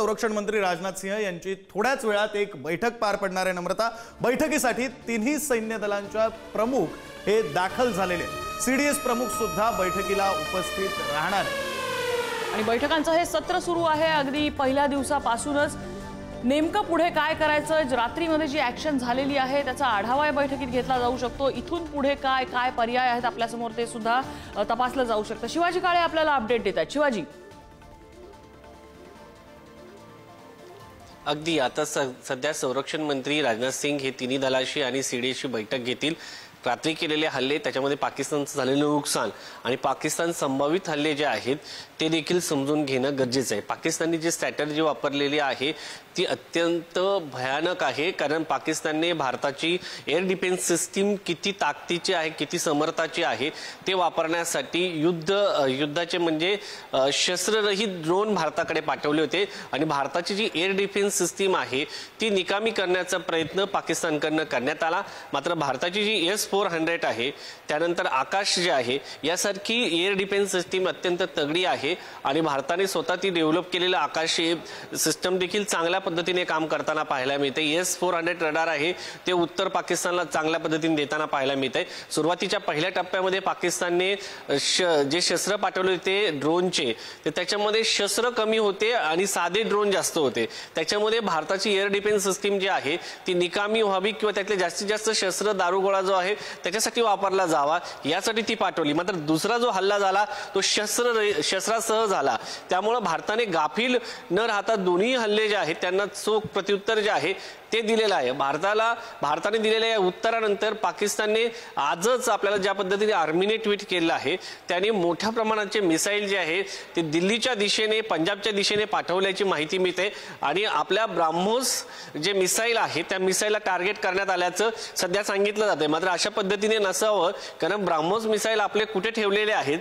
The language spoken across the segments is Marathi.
संरक्षण मंत्री राजनाथ सिंह यांची थोड्याच वेळात एक बैठक पार पडणार आहे। नम्रता, बैठकीसाठी तिन्ही सैन्य दलांच्या प्रमुख हे दाखल झालेले, सीडीएस प्रमुख सुद्धा बैठकीला उपस्थित राहणार आहे आणि बैठकांचं हे सत्र सुरू आहे। अगदी पहिल्या दिवसापासूनच नेमकं पुढे काय करायचं, रात्रीमध्ये जी ऍक्शन झालेली आहे त्याचा आढावा या बैठकीत घेतला जाऊ शकतो। इथून पुढे काय काय पर्याय आहेत आपल्यासमोर ते सुद्धा तपासलं जाऊ शकतं। शिवाजी काळे आपल्याला अपडेट देतात। शिवाजी, अगदी आता सध्या संरक्षण मंत्री राजनाथ सिंह हे तिन्ही दलाशी आणि सीडीएसची बैठक घेतील। रात्री केलेले हल्ले, त्याच्यामध्ये पाकिस्तानचं झालेलं नुकसान आणि पाकिस्तान संभावित हल्ले जे आहेत ते देखील समजून घेणं गरजेचं आहे। पाकिस्तानने जी स्ट्रॅटेजी वापरलेली आहे ती अत्यंत भयानक आहे, कारण पाकिस्तानने भारताची एअर डिफेन्स सिस्टीम किती ताकदीची आहे, किती समर्थाची आहे ते वापरण्यासाठी युद्धाचे म्हणजे शस्त्ररहित ड्रोन भारताकडे पाठवले होते आणि भारताची जी एअर डिफेन्स सिस्टीम आहे ती निकामी करण्याचा प्रयत्न पाकिस्तानकडून करण्यात आला। मात्र भारताची जी S-400 आहे, त्यानंतर आकाश जे आहे, यासारखी एअर डिफेन्स सिस्टीम अत्यंत तगडी आहे आणि भारताने स्वतः ती डेव्हलप केलेलं आकाश सिस्टम देखील चांगल्या पद्धतीने काम करताना पाहायला मिळते। S-400 रडार आहे ते उत्तर पाकिस्तानला चांगल्या पद्धतीने देताना पाहायला मिळते। सुरुवातीच्या पहिल्या टप्प्यामध्ये पाकिस्तानने जे शस्त्र पाठवले होते ड्रोनचे, तर त्याच्यामध्ये शस्त्र कमी होते आणि साधे ड्रोन जास्त होते। त्याच्यामध्ये भारताची एअर डिफेन्स सिस्टीम जी आहे ती निकामी व्हावी किंवा त्यातले जास्तीत जास्त शस्त्र दारुगोळा जो आहे त्याच्यासाठी वापरला जावा यासाठी ती पाठवली। मात्र दुसरा जो हल्ला झाला तो शस्त्रासह झाला, त्यामुळे भारताने गाफील न राहता दोन्ही हल्ले जे आहेत त्यांना चोख प्रत्युत्तर जे आहे ते दिलेलं आहे। भारताने दिलेल्या या उत्तरानंतर पाकिस्तानने आजच आपल्याला ज्या पद्धतीने आर्मीने ट्विट केलं आहे त्याने मोठ्या प्रमाणाचे मिसाईल जे आहे ते दिल्लीच्या दिशेने, पंजाबच्या दिशेने पाठवल्याची माहिती मिळते आणि आपल्या ब्राह्मोस जे मिसाईल आहे त्या मिसाईलला टार्गेट करण्यात आल्याचं सध्या सांगितलं जाते। मात्र अशा पद्धतीने नसावं, कारण ब्राह्मोस मिसाईल आपले कुठे ठेवलेले आहेत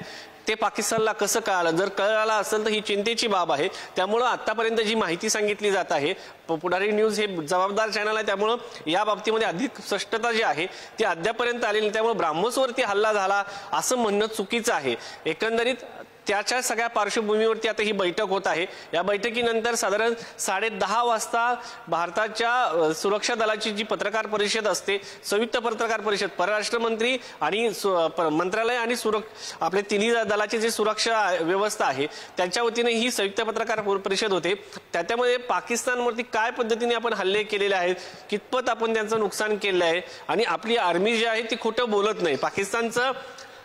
ते पाकिस्तानला कसं कळालं, जर कळालं असेल तर ही चिंतेची बाब आहे। त्यामुळे आतापर्यंत जी माहिती सांगितली जात आहे, पुढारी न्यूज हे जबाबदार चॅनल आहे, त्यामुळे या बाबतीमध्ये अधिक स्पष्टता जी आहे ती अद्यापर्यंत आलेली नाही। त्यामुळे ब्राह्मोसवरती हल्ला झाला असं म्हणणं चुकीचं आहे। एकंदरीत त्याच्या सगळ्या पार्श्वभूमीवरती आता ही बैठक होत आहे। या बैठकीनंतर साधारण 10:30 वाजता भारताच्या सुरक्षा दलाची जी पत्रकार परिषद असते, संयुक्त पत्रकार परिषद, परराष्ट्र मंत्री आणि मंत्रालय आणि आपले तिन्ही दलाची जी सुरक्षा व्यवस्था आहे त्यांच्या वतीने ही संयुक्त पत्रकार परिषद होते। त्याच्यामध्ये पाकिस्तानवरती काय पद्धतीने आपण हल्ले केलेले आहेत, कितपत आपण त्यांचं नुकसान केलं आहे आणि आपली आर्मी जी आहे ती खोटं बोलत नाही। पाकिस्तानचं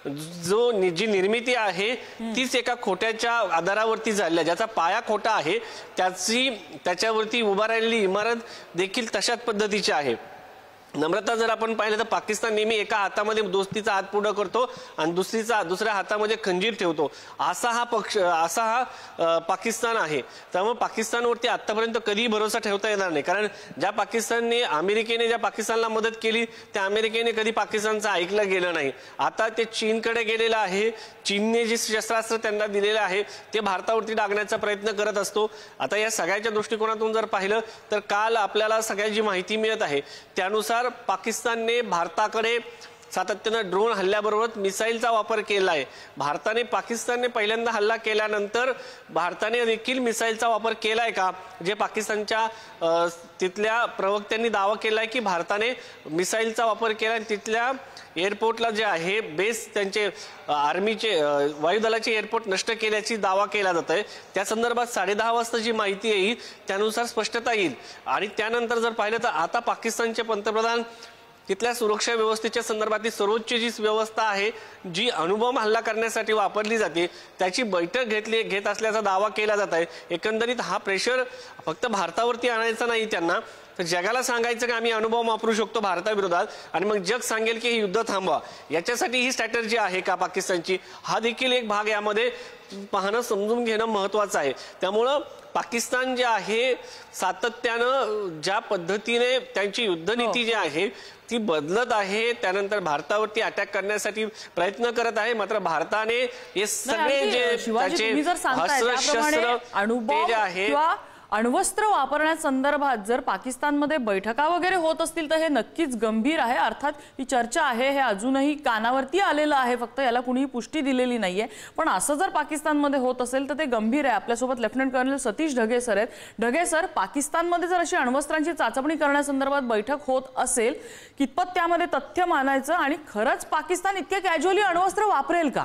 जी निर्मिती आहे तीच एका खोट्याच्या आधारावरती झाली आहे, ज्याचा पाया खोटा आहे, त्याच्यावरती उभा राहिलेली इमारत देखील तशाच पद्धतीची आहे। नम्रता, जर आपण पाहिलं तर पाकिस्तान नेहमी एका हातामध्ये दोस्तीचा हात पुढे करतो आणि दुसऱ्या हातामध्ये खंजीर ठेवतो, असा हा पाकिस्तान आहे। त्यामुळे पाकिस्तानवरती आतापर्यंत कधी भरोसा ठेवता येणार नाही, कारण अमेरिकेने ज्या पाकिस्तानला मदत केली त्या अमेरिकेने कधी पाकिस्तानचं ऐकलं गेलं नाही। आता ते चीनकडे गेलेलं आहे, चीनने जे शस्त्रास्त्र त्यांना दिलेलं आहे ते भारतावरती डागण्याचा प्रयत्न करत असतो। आता या सगळ्याच्या दृष्टिकोनातून जर पाहिलं तर काल आपल्याला सगळ्याची माहिती मिळत आहे त्यानुसार भारताने भारताकडे सातत्याने ड्रोन हल्ल्याबरोबर मिसाईलचा वापर केला आहे। भारताने पाकिस्तानने पहिल्यांदा हल्ला केल्यानंतर भारताने देखील मिसाईलचा वापर केलाय का, जे पाकिस्तानच्या तिथल्या प्रवक्त्यांनी दावा केलाय की भारताने मिसाईलचा वापर केला, तिथल्या एअरपोर्टला जे आहे बेस त्यांचे आर्मीचे वायुदलाचे एअरपोर्ट नष्ट केल्याची दावा केला जात आहे। त्या संदर्भात 10:30 वाजता जी माहिती येईल त्यानुसार स्पष्टता येईल आणि त्यानंतर जर पाहिलं तर आता पाकिस्तानचे पंतप्रधान तिथल्या सुरक्षा व्यवस्थेच्या संदर्भातली सर्वोच्च जी व्यवस्था आहे जी अणुबॉम्ब हल्ला करण्यासाठी वापरली जाते त्याची बैठक घेत असल्याचा दावा केला जात आहे। एकंदरीत हा प्रेशर फक्त भारतावरती आणायचा नाही त्यांना, तर जगाला सांगायचं की आम्ही अणुबॉम्ब वापरू शकतो भारताविरोधात आणि मग जग सांगेल की हे युद्ध थांबवा। याच्यासाठी ही स्ट्रॅटेजी आहे का पाकिस्तानची, हा देखील एक भाग यामध्ये पाहणं, समजून घेणं महत्त्वाचं आहे। त्यामुळं पाकिस्तान जे आहे सातत्यानं ज्या पद्धतीने त्यांची युद्धनीती जी आहे ती बदलत आहे, त्यानंतर भारतावरती अटॅक करण्यासाठी प्रयत्न करत आहे। मात्र भारताने हे सगळे जे त्याचे शस्त्र ते जे आहे अण्वस्त्र वापरण्यासंदर्भात जर पाकिस्तानमध्ये बैठका वगैरे होत असतील तर हे नक्कीच गंभीर आहे। अर्थात ही चर्चा आहे, हे अजूनही कानावरती आलेलं आहे, फक्त याला कुणीही पुष्टी दिलेली नाहीये। पण असं जर पाकिस्तानमध्ये होत असेल तर ते गंभीर आहे। आपल्यासोबत lieutenant colonel Satish Dhage sir आहेत। ढगे सर, पाकिस्तानमध्ये जर अशी अण्वस्त्रांची चाचपणी करण्यासंदर्भात बैठक होत असेल, कितपत त्यामध्ये तथ्य मानायचं आणि खरंच पाकिस्तान इतके कॅज्युअली अण्वस्त्र वापरेल का?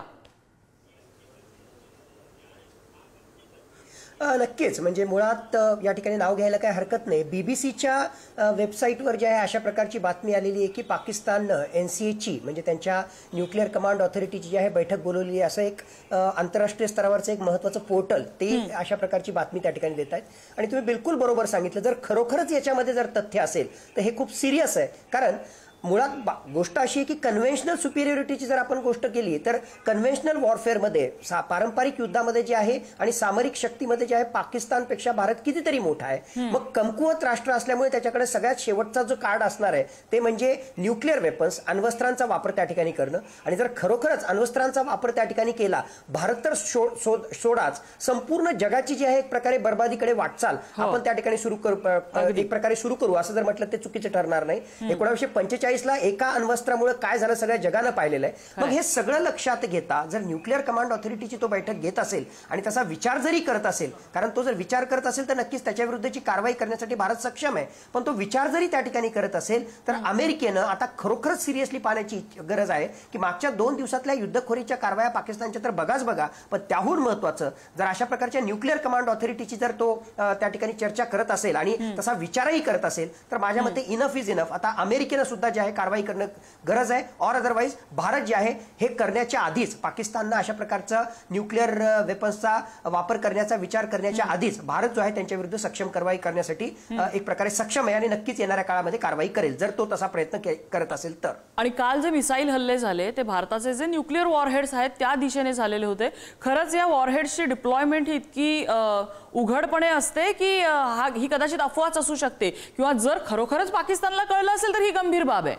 नक्कीच, म्हणजे मुळात या ठिकाणी नाव घ्यायला काही हरकत नाही। बीबीसीच्या वेबसाईटवर जे आहे अशा प्रकारची बातमी आलेली आहे की पाकिस्ताननं NCAची म्हणजे त्यांच्या न्यूक्लिअर कमांड ऑथॉरिटीची जी आहे बैठक बोलवली आहे, असं एक आंतरराष्ट्रीय स्तरावरचं एक महत्त्वाचं पोर्टल ते अशा प्रकारची बातमी त्या ठिकाणी देत आहेत। आणि तुम्ही बिलकुल बरोबर सांगितलं, जर खरोखरच याच्यामध्ये जर तथ्य असेल तर हे खूप सिरियस आहे। कारण मुळात गोष्ट अशी आहे की कन्व्हेन्शनल सुपिरियरिटीची जर आपण गोष्ट केली तर कन्व्हेन्शनल वॉरफेअरमध्ये पारंपरिक युद्धामध्ये जे आहे आणि सामरिक शक्तीमध्ये जे आहे पाकिस्तानपेक्षा भारत कितीतरी मोठा आहे। मग कमकुवत राष्ट्र असल्यामुळे त्याच्याकडे सगळ्यात शेवटचा जो कार्ड असणार आहे ते म्हणजे न्यूक्लिअर वेपन्स, अण्वस्त्रांचा वापर त्या ठिकाणी करणं। आणि जर खरोखरच अण्वस्त्रांचा वापर त्या ठिकाणी केला, भारत तर सोडाच, संपूर्ण जगाची जी आहे एक प्रकारे बर्बादीकडे वाटचाल आपण त्या ठिकाणी एक प्रकारे सुरू करू असं जर म्हटलं ते चुकीचं ठरणार नाही। 1945 ला एका अण्वस्त्रामुळे काय झालं सगळ्या जगानं पाहिलेलं आहे। मग हे सगळं लक्षात घेता जर न्यूक्लिअर कमांड ऑथॉरिटीची तो बैठक घेत असेल आणि तसा विचार जरी करत असेल, कारण तो जर विचार करत असेल तर नक्कीच त्याच्या विरुद्धची कारवाई करण्यासाठी भारत सक्षम आहे, पण तो विचार जरी त्या ठिकाणी करत असेल तर अमेरिकेनं आता खरोखरच सिरियसली पाहण्याची गरज आहे की मागच्या 2 दिवसातल्या युद्धखोरीच्या कारवाया पाकिस्तानच्या तर बघाच बघा, पण त्याहून महत्त्वाचं जर अशा प्रकारच्या न्यूक्लिअर कमांड ऑथॉरिटीची जर तो त्या ठिकाणी चर्चा करत असेल आणि तसा विचारही करत असेल तर माझ्या मते इनफ इज इनफ। आता अमेरिकेनं सुद्धा जे आहे कारवाई करणं गरज आहे, और अदरवाईज भारत जे आहे हे करण्याच्या आधीच पाकिस्ताननं अशा प्रकारचा न्यूक्लिअर वेपन्सचा वापर करण्याचा विचार करण्याच्या आधीच भारत जो आहे त्यांच्या विरुद्ध सक्षम कारवाई करण्यासाठी एक प्रकारे सक्षम आहे आणि नक्कीच येणाऱ्या काळामध्ये कारवाई करेल जर तो तसा प्रयत्न करत असेल तर। आणि काल जे मिसाईल हल्ले झाले ते भारताचे जे न्यूक्लिअर वॉरहेड्स आहेत त्या दिशेने झालेले होते। खरंच या वॉरहेड्सची डिप्लॉयमेंट ही इतकी उघडपणे असते की ही कदाचित अफवाच असू शकते, किंवा जर खरोखरच पाकिस्तानला कळलं असेल तर ही गंभीर बाब आहे?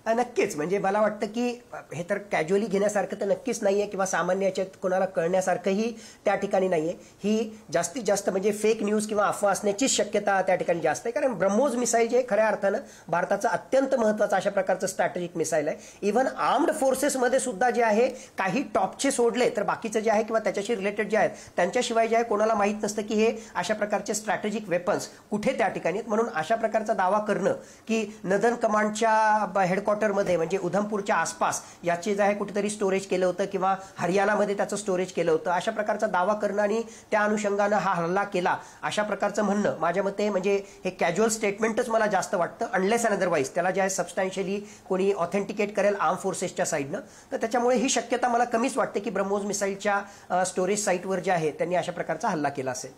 नक्कीच, म्हणजे मला वाटतं की हे तर कॅज्युअली घेण्यासारखं तर नक्कीच नाहीये किंवा सामान्य याच्यात कोणाला कळण्यासारखंही त्या ठिकाणी नाहीये। ही जास्तीत जास्त म्हणजे फेक न्यूज किंवा अफवा असण्याची शक्यता त्या ठिकाणी जास्त आहे, कारण ब्रह्मोस मिसाईल जे खऱ्या अर्थानं भारताचं अत्यंत महत्त्वाचं अशा प्रकारचं स्ट्रॅटेजिक मिसाईल आहे। इव्हन आर्म्ड फोर्सेसमध्ये सुद्धा जे आहे काही टॉपचे सोडले तर बाकीचं जे आहे किंवा त्याच्याशी रिलेटेड जे आहेत त्यांच्याशिवाय जे आहे कोणाला माहीत नसतं की हे अशा प्रकारचे स्ट्रॅटेजिक वेपन्स कुठे त्या ठिकाणी आहेत। म्हणून अशा प्रकारचा दावा करणं की नदन कमांडच्या हेडक्वार्टर मध्ये म्हणजे उधमपूरच्या आसपास याचे जे आहे कुठेतरी स्टोरेज केलं होतं किंवा हरियाणामध्ये त्याचं स्टोरेज केलं होतं, अशा प्रकारचा दावा करणं आणि त्या अनुषंगानं हा हल्ला केला अशा प्रकारचं म्हणणं माझ्या मते म्हणजे हे कॅज्युअल स्टेटमेंटच मला जास्त वाटतं, अनलेस अँड अदरवाईज त्याला जे आहे सबस्टॅन्शियली कोणी ऑथेंटिकेट करेल आर्म फोर्सेसच्या साईडनं। तर त्याच्यामुळे ही शक्यता मला कमीच वाटते की ब्रह्मोस मिसाईलच्या स्टोरेज साईटवर जे आहे त्यांनी अशा प्रकारचा हल्ला केला असेल।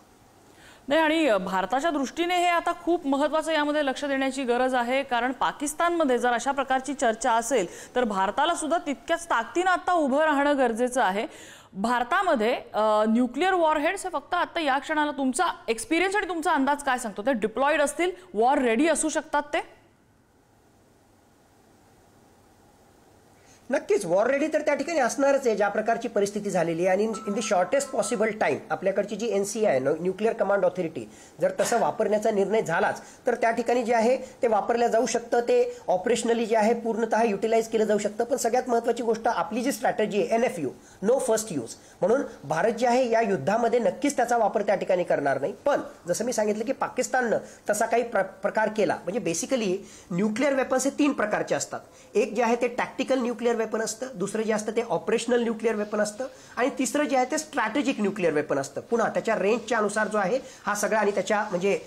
नाही, आणि भारताच्या दृष्टीने हे आता खूप महत्त्वाचं यामध्ये लक्ष देण्याची गरज आहे, कारण पाकिस्तानमध्ये जर अशा प्रकारची चर्चा असेल तर भारताला सुद्धा तितक्याच ताकदीनं आता उभं राहणं गरजेचं आहे। भारतामध्ये न्यूक्लिअर वॉरहेड्स हे फक्त आता या क्षणाला तुमचा एक्सपिरियन्स आणि तुमचा अंदाज काय सांगतो? ते डिप्लॉईड असतील, वॉर रेडी असू शकतात ते? नक्कीच वॉर रेडी तर त्या ठिकाणी असणारच आहे ज्या प्रकारची परिस्थिती झालेली आहे। आणि in the shortest possible time आपल्याकडची जी NCA आहे न्यूक्लिअर कमांड ऑथॉरिटी जर तसं वापरण्याचा निर्णय झालाच तर त्या ठिकाणी जे आहे ते वापरल्या जाऊ शकतं, ते ऑपरेशनली जे आहे पूर्णतः युटिलाइज केलं जाऊ शकतं। पण सगळ्यात महत्त्वाची गोष्ट आपली जी स्ट्रॅटेजी आहे NFU, नो फर्स्ट यूज, म्हणून भारत जे आहे या युद्धामध्ये नक्कीच त्याचा वापर त्या ठिकाणी करणार नाही। पण जसं मी सांगितलं की पाकिस्ताननं तसा काही प्रकार केला, म्हणजे बेसिकली न्यूक्लिअर वेपन्स हे 3 प्रकारचे असतात। एक जे आहे ते टॅक्टिकल न्यूक्लिअर वेपन असतं, दुसरं जे असतं ते ऑपरेशनल न्यूक्लिअर वेपन असतं, आणि तिसरं जे आहे ते स्ट्रॅटेजिक न्यूक्लिअर वेपन असतं। पुन्हा त्याच्या रेंजच्या अनुसार जो आहे हा सगळा आणि त्याच्या म्हणजे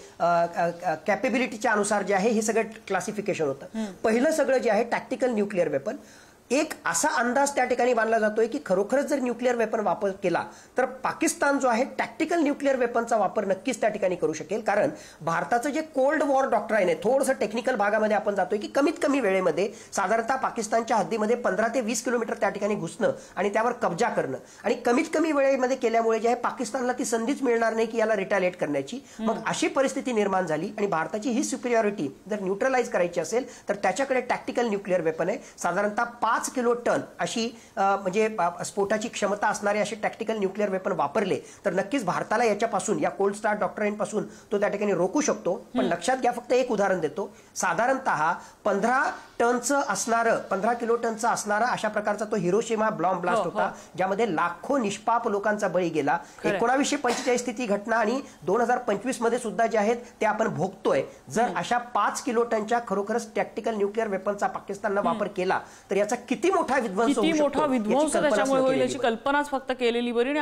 कॅपेबिलिटीच्या अनुसार जे आहे हे सगळं क्लासिफिकेशन होतं। पहिलं सगळं जे आहे टॅक्टिकल न्यूक्लिअर वेपन, एक असा अंदाज त्या ठिकाणी बांधला जातोय की खरोखरच जर न्यूक्लिअर वेपन वापर केला तर पाकिस्तान जो आहे टॅक्टिकल न्यूक्लिअर वेपनचा वापर नक्कीच त्या ठिकाणी करू शकेल। कारण भारताचं जे कोल्ड वॉर डॉक्ट्राईन आहे, थोडंसं टेक्निकल भागामध्ये आपण जातोय की कमीत कमी वेळेमध्ये साधारणतः पाकिस्तानच्या हद्दीमध्ये 15 ते 20 किलोमीटर त्या ठिकाणी घुसणं आणि त्यावर कब्जा करणं, आणि कमीत कमी वेळेमध्ये केल्यामुळे जे आहे पाकिस्तानला ती संधीच मिळणार नाही की याला रिटॅलिएट करण्याची। मग अशी परिस्थिती निर्माण झाली आणि भारताची ही सुपिरियॉरिटी जर न्यूट्रलाइज करायची असेल तर त्याच्याकडे टॅक्टिकल न्यूक्लिअर वेपन आहे, साधारणतः 5 5 किलो टन अशी म्हणजे स्फोटाची क्षमता असणारे असे टॅक्टिकल न्यूक्लिअर वेपन वापरले तर नक्कीच भारताला याच्यापासून, या कोल्ड स्टार्ट डॉक्ट्राईन पासून तो त्या ठिकाणी रोखू शकतो. पण लक्षात घ्या, फक्त एक उदाहरण देतो. साधारणतः 15 किलो टनचं असणारा अशा प्रकारचा तो हिरोशिमा बॉम्ब ब्लास्ट होता, ज्यामध्ये लाखो निष्पाप लोकांचा बळी गेला. 1945 ती घटना आणि 2025 मध्ये सुद्धा जे आहेत ते आपण भोगतोय. जर अशा 5 किलो टनच्या खरोखरच टॅक्टिकल न्यूक्लिअर वेपनचा पाकिस्ताननं वापर केला तर याचा किती मोठा विध्वंस होऊ शकतो, त्याच्यामुळे होईल याची कल्पनाच फक्त केलेली बरी. आणि